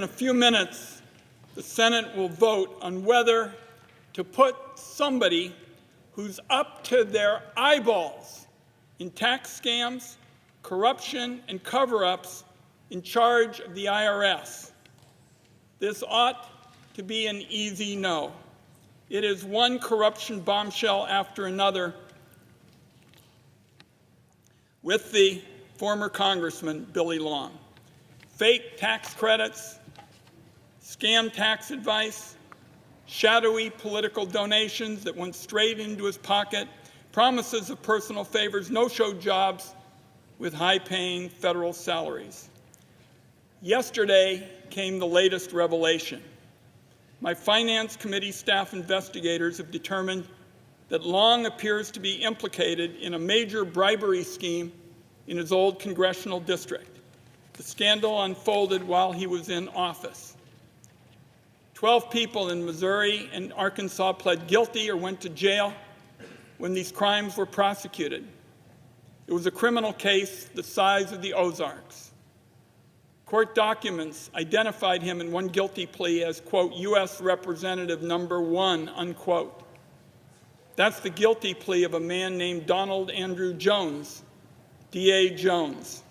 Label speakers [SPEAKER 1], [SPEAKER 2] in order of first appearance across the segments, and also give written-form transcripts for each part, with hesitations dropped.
[SPEAKER 1] in a few minutes, the Senate will vote on whether to put somebody who's up to their eyeballs in tax scams, corruption, and cover-ups in charge of the IRS. This ought to be an easy no. It is one corruption bombshell after another with the former Congressman Billy Long. Fake tax credits, scam tax advice, shadowy political donations that went straight into his pocket, promises of personal favors, no-show jobs with high-paying federal salaries. Yesterday came the latest revelation. My Finance Committee staff investigators have determined that Long appears to be implicated in a major bribery scheme in his old congressional district. The scandal unfolded while he was in office. 12 people in Missouri and Arkansas pled guilty or went to jail when these crimes were prosecuted. It was a criminal case the size of the Ozarks. Court documents identified him in one guilty plea as, quote, U.S. Representative number 1, unquote. That's the guilty plea of a man named Donald Andrew Jones, D.A. Jones.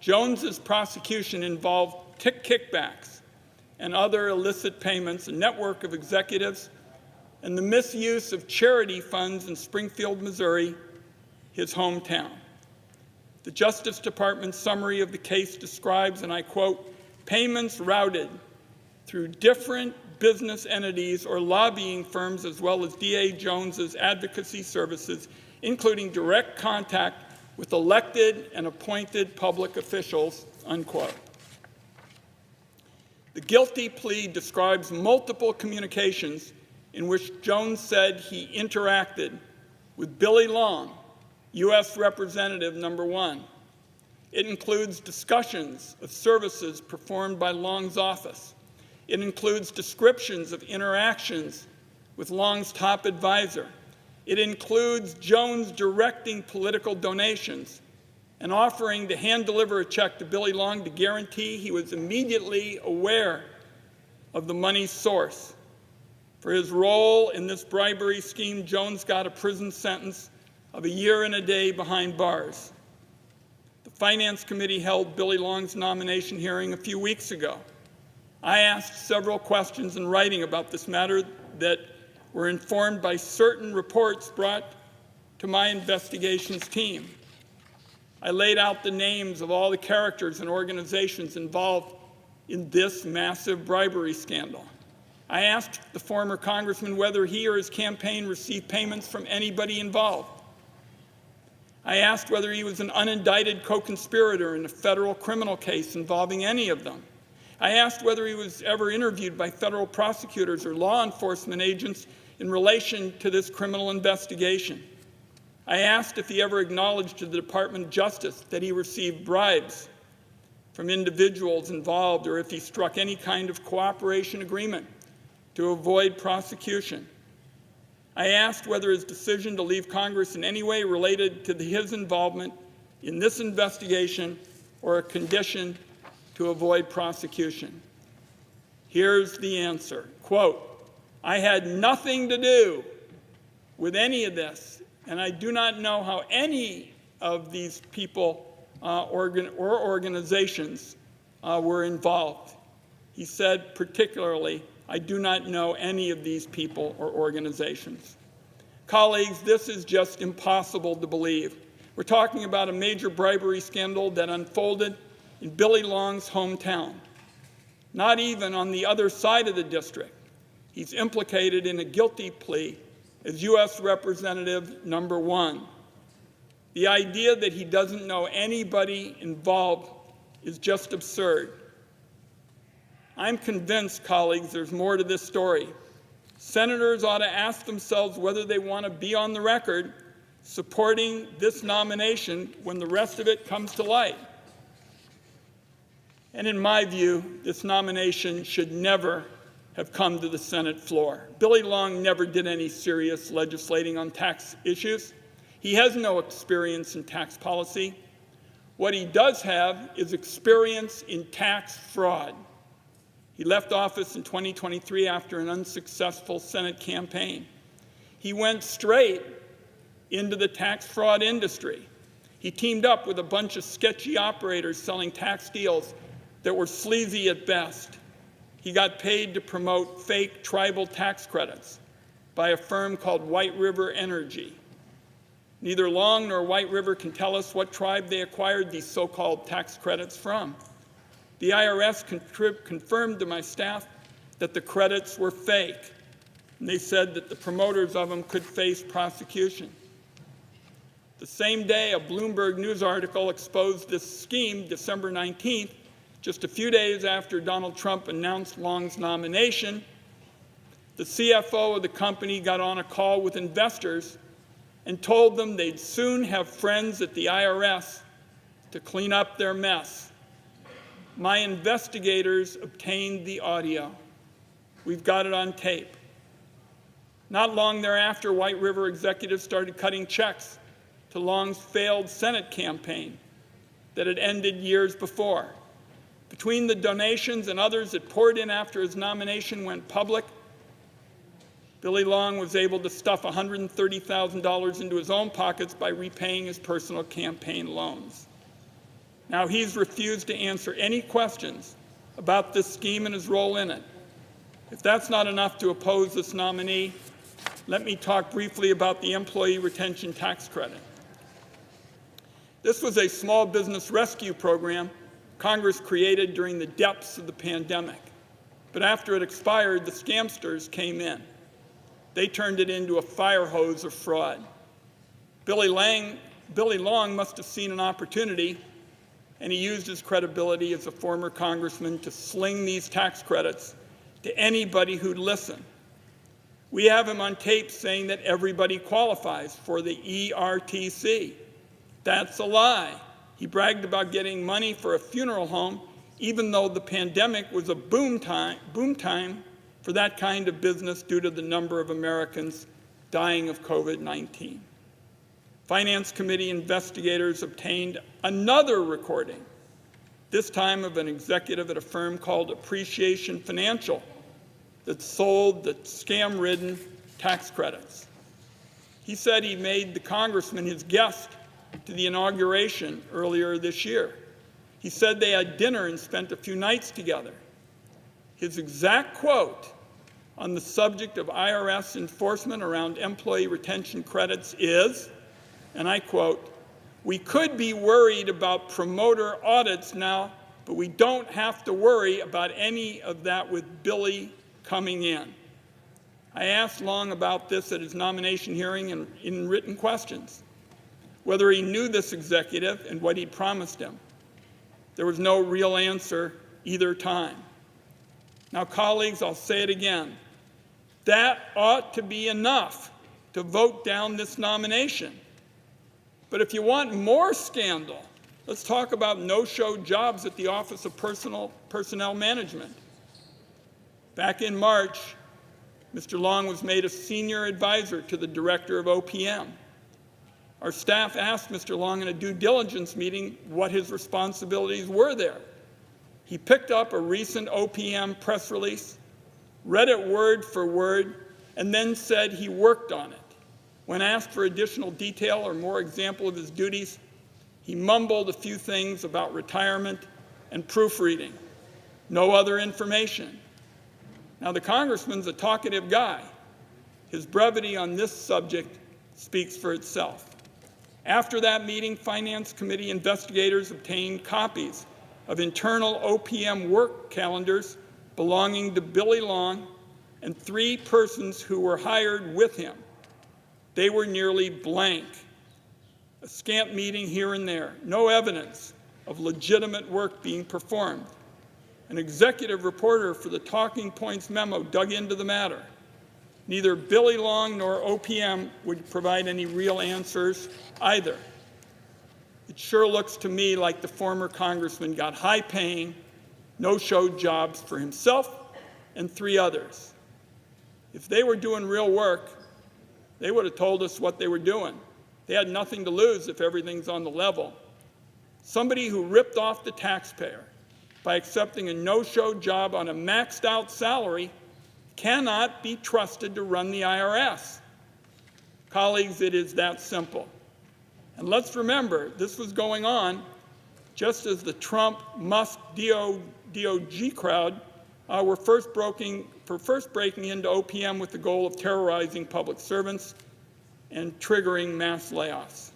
[SPEAKER 1] Jones's prosecution involved kickbacks and other illicit payments, a network of executives, and the misuse of charity funds in Springfield, Missouri, his hometown. The Justice Department's summary of the case describes, and I quote, payments routed through different business entities or lobbying firms as well as D.A. Jones's advocacy services, including direct contact with elected and appointed public officials, unquote. The guilty plea describes multiple communications in which Jones said he interacted with Billy Long, U.S. Representative number 1. It includes discussions of services performed by Long's office. It includes descriptions of interactions with Long's top advisor. It includes Jones directing political donations and offering to hand-deliver a check to Billy Long to guarantee he was immediately aware of the money's source. For his role in this bribery scheme, Jones got a prison sentence of 1 year and a day behind bars. The Finance Committee held Billy Long's nomination hearing a few weeks ago. I asked several questions in writing about this matter that were informed by certain reports brought to my investigations team. I laid out the names of all the characters and organizations involved in this massive bribery scandal. I asked the former congressman whether he or his campaign received payments from anybody involved. I asked whether he was an unindicted co-conspirator in a federal criminal case involving any of them. I asked whether he was ever interviewed by federal prosecutors or law enforcement agents in relation to this criminal investigation. I asked if he ever acknowledged to the Department of Justice that he received bribes from individuals involved or if he struck any kind of cooperation agreement to avoid prosecution. I asked whether his decision to leave Congress in any way related to his involvement in this investigation or a condition to avoid prosecution. Here's the answer. Quote, I had nothing to do with any of this, and I do not know how any of these people or organizations were involved. He said particularly, I do not know any of these people or organizations. Colleagues, this is just impossible to believe. We're talking about a major bribery scandal that unfolded in Billy Long's hometown. Not even on the other side of the district. He's implicated in a guilty plea as U.S. Representative number 1. The idea that he doesn't know anybody involved is just absurd. I'm convinced, colleagues, there's more to this story. Senators ought to ask themselves whether they want to be on the record supporting this nomination when the rest of it comes to light. And in my view, this nomination should never have come to the Senate floor. Billy Long never did any serious legislating on tax issues. He has no experience in tax policy. What he does have is experience in tax fraud. He left office in 2023 after an unsuccessful Senate campaign. He went straight into the tax fraud industry. He teamed up with a bunch of sketchy operators selling tax deals that were sleazy at best. He got paid to promote fake tribal tax credits by a firm called White River Energy. Neither Long nor White River can tell us what tribe they acquired these so-called tax credits from. The IRS confirmed to my staff that the credits were fake, and they said that the promoters of them could face prosecution. The same day, a Bloomberg News article exposed this scheme, December 19th, just a few days after Donald Trump announced Long's nomination. The CFO of the company got on a call with investors and told them they'd soon have friends at the IRS to clean up their mess. My investigators obtained the audio. We've got it on tape. Not long thereafter, White River executives started cutting checks to Long's failed Senate campaign that had ended years before. Between the donations and others that poured in after his nomination went public, Billy Long was able to stuff $130,000 into his own pockets by repaying his personal campaign loans. Now he's refused to answer any questions about this scheme and his role in it. If that's not enough to oppose this nominee, let me talk briefly about the Employee Retention Tax Credit. This was a small business rescue program Congress created during the depths of the pandemic. But after it expired, the scamsters came in. They turned it into a fire hose of fraud. Billy Long must have seen an opportunity, and he used his credibility as a former congressman to sling these tax credits to anybody who'd listen. We have him on tape saying that everybody qualifies for the ERTC. That's a lie. He bragged about getting money for a funeral home, even though the pandemic was a boom time for that kind of business due to the number of Americans dying of COVID-19. Finance Committee investigators obtained another recording, this time of an executive at a firm called Appreciation Financial that sold the scam-ridden tax credits. He said he made the congressman his guest to the inauguration earlier this year. He said they had dinner and spent a few nights together. His exact quote on the subject of IRS enforcement around employee retention credits is, and I quote, "We could be worried about promoter audits now, but we don't have to worry about any of that with Billy coming in." I asked Long about this at his nomination hearing and in written questions, whether he knew this executive and what he'd promised him. There was no real answer either time. Now, colleagues, I'll say it again. That ought to be enough to vote down this nomination. But if you want more scandal, let's talk about no-show jobs at the Office of Personnel Management. Back in March, Mr. Long was made a senior advisor to the director of OPM. Our staff asked Mr. Long in a due diligence meeting what his responsibilities were there. He picked up a recent OPM press release, read it word for word, and then said he worked on it. When asked for additional detail or more example of his duties, he mumbled a few things about retirement and proofreading. No other information. Now, the congressman's a talkative guy. His brevity on this subject speaks for itself. After that meeting, Finance Committee investigators obtained copies of internal OPM work calendars belonging to Billy Long and 3 persons who were hired with him. They were nearly blank. A scant meeting here and there. No evidence of legitimate work being performed. An executive reporter for the Talking Points memo dug into the matter. Neither Billy Long nor OPM would provide any real answers either. It sure looks to me like the former congressman got high-paying, no-show jobs for himself and 3 others. If they were doing real work, they would have told us what they were doing. They had nothing to lose if everything's on the level. Somebody who ripped off the taxpayer by accepting a no-show job on a maxed-out salary cannot be trusted to run the IRS. Colleagues, it is that simple. And let's remember, this was going on just as the Trump, Musk, DOJ crowd were first breaking into OPM with the goal of terrorizing public servants and triggering mass layoffs.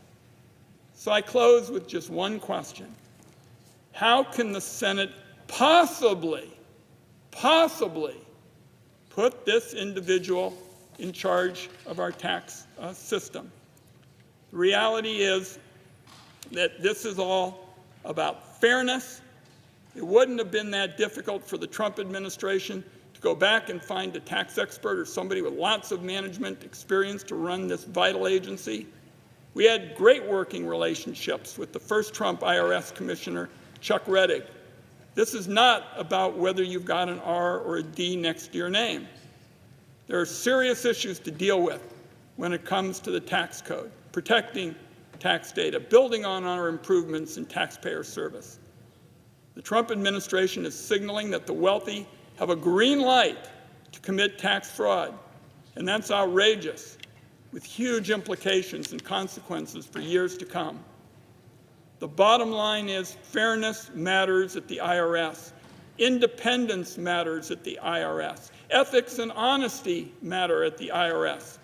[SPEAKER 1] So I close with just one question. How can the Senate possibly put this individual in charge of our tax system? The reality is that this is all about fairness. It wouldn't have been that difficult for the Trump administration to go back and find a tax expert or somebody with lots of management experience to run this vital agency. We had great working relationships with the first Trump IRS Commissioner, Chuck Rettig. This is not about whether you've got an R or a D next to your name. There are serious issues to deal with when it comes to the tax code, protecting tax data, building on our improvements in taxpayer service. The Trump administration is signaling that the wealthy have a green light to commit tax fraud, and that's outrageous, with huge implications and consequences for years to come. The bottom line is fairness matters at the IRS. Independence matters at the IRS. Ethics and honesty matter at the IRS.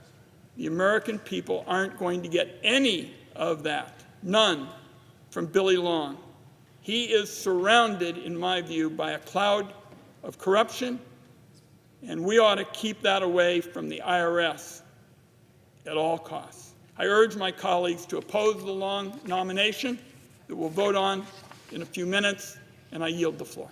[SPEAKER 1] The American people aren't going to get any of that, none, from Billy Long. He is surrounded, in my view, by a cloud of corruption, and we ought to keep that away from the IRS at all costs. I urge my colleagues to oppose the Long nomination that we'll vote on in a few minutes, and I yield the floor.